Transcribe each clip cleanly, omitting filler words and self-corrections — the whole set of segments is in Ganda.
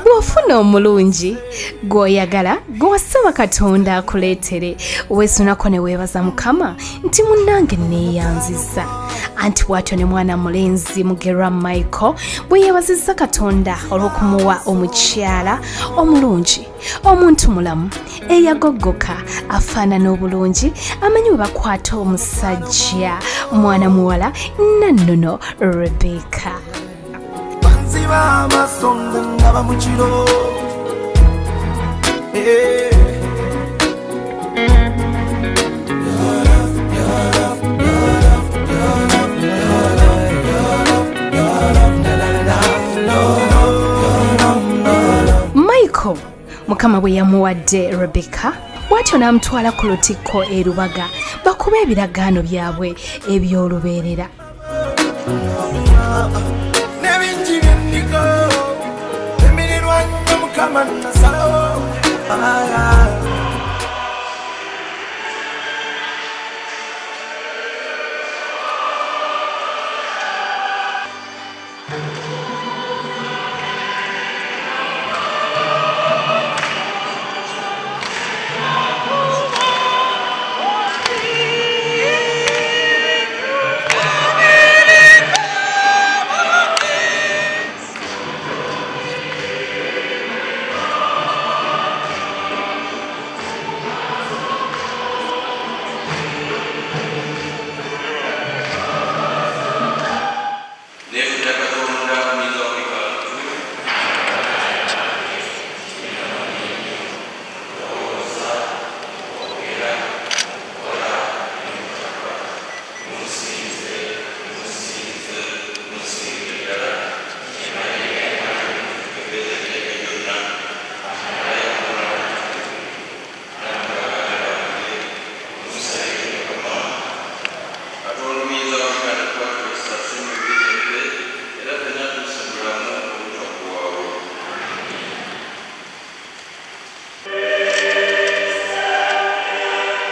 Bw'ofuna omulungi gw'oyagala gw'osaba Katonda akuleetere weesunako ne weebaza Mukama nti munnange neeyanziza anti bw'atyo ne mwana mulenzi Mugerwa Michael bwe yeebazizza Katonda olw'okumuwa omukyala omulungi omuntu mulamu eyagoggoka afaanana obulungi amanyi bwe bakwata omusajja mwana muwala nannono Rebecca. Amasonga ngaba mu kiro Michael Mukama bwe yamuwadde Rebecca bw'atyo n'amutwala ku lutikko e Lubaga bakuba ebiragaano byabwe eby'olubeerera. Come on,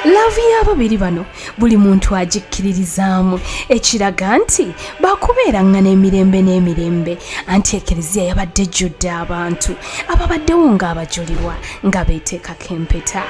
Laavu y'ababiri bano buli muntu agikkiririzaamu ekiraga nti baakubeeranga n'emirembe n'emirembe anti Eklezia yabadde ejjudde abantu ababaddewo ng'abajulirwa nga beeteekako empeta.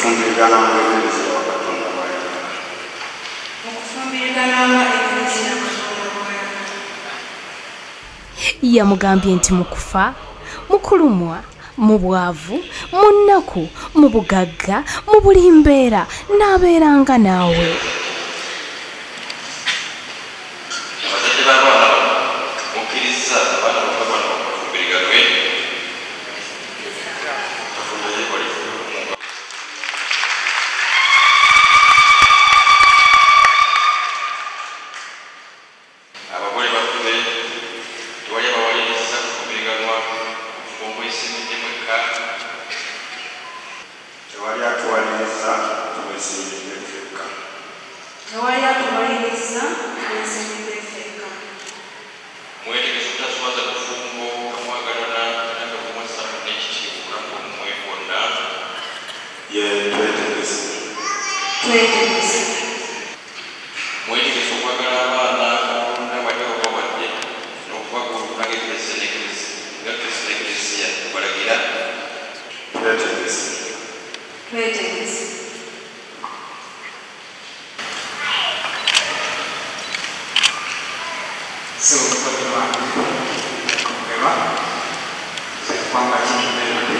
okufumbirigana ng'eklezia wakatonda bwayagala. Yamugambye nti mu kufa, mu kulumwa, mu bwavu, mu nnaku, mu bugagga, mu buli mbeera n'abeeranga naawe. Abazadde b'abaana mukkiriza abaana bakabana okufumbiriganwe abagole baffe tewali abawaliriza kufumbiriganwa omwesimidde mwekka Tewali atuwaliriza tuweesimbidde ffekka. mwetegese obutaswaza bufumbo kamwagalana nga bumwessamu n'ekitiibwa bulamu bwonna Ye twetegese. mwetegese okwagala abaana katonda bali babawadde n'okubaguluka nga kristo n'eklezia balagira. Twetegese. So, bagaimana? Kwamba kini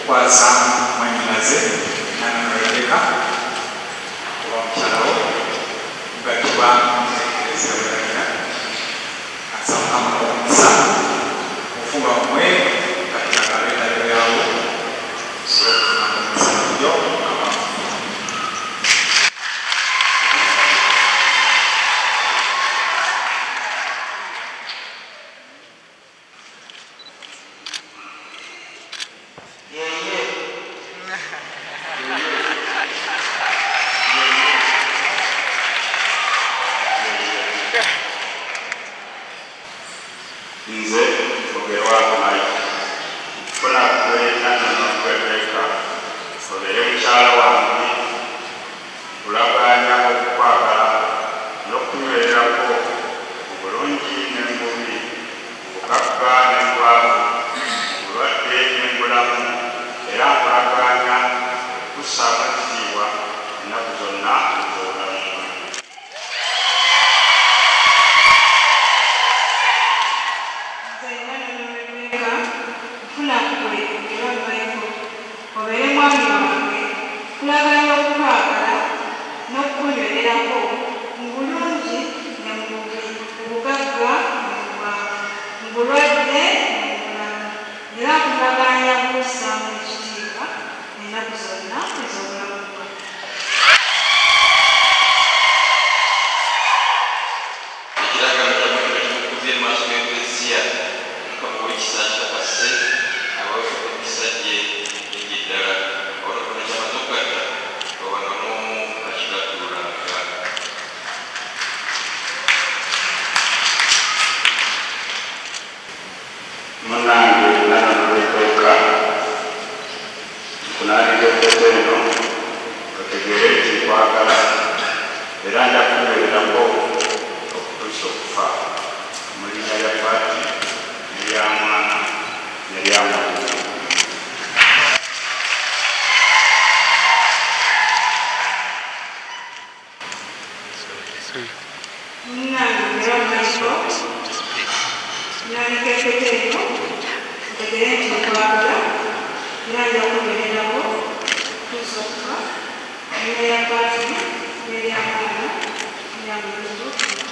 kuasa manyinaze nanareka kuba mkyalawo gatuba eklezia balagira asama omusa ofuba mwe katinagabendabyo yawo somusanjo Nze mugerwa Mike. Funa kwetana n'okweteka obeere mukyala wange kulaganya okukwagala n'okunywererako mu bulungi n'embubi, bukagga n'embwavu, bulwadde n'embulamu, era nkulaganya okussaamu ekitiibwa ennaku zonna ez'obulamu. kulaganya okukwagala n'okunywererako mu bulungi ne mu bubi, mu bugagga ne mu bwavu, mu bulwadde ne mu bulamu, era kulaganya kussaamu ekitiibwa ennaku zonna ez'obulamu bwo. Ekiragano kyammwe kimukuze mu maaso g'eklezia Mukama w'ekisa kitapase abawefuka emikisa gye mingi ddala olwakona kyamaze okugatta obanga n'omu akigatulanga. Munnange nana n'olwekka nkunaanira effeto eno otegeere nti nkwagala era nja kunywererako okutuusa okufa mu linnya lya Paati n'erya Mwana n'erya Mwoyo. Munnange era Michael, nandika effeto eno otegeere nti nkwagala era nja kunywererako okutuusa okufa mu linnya lya Paati n'erya Mwana n'erya Mwoyo.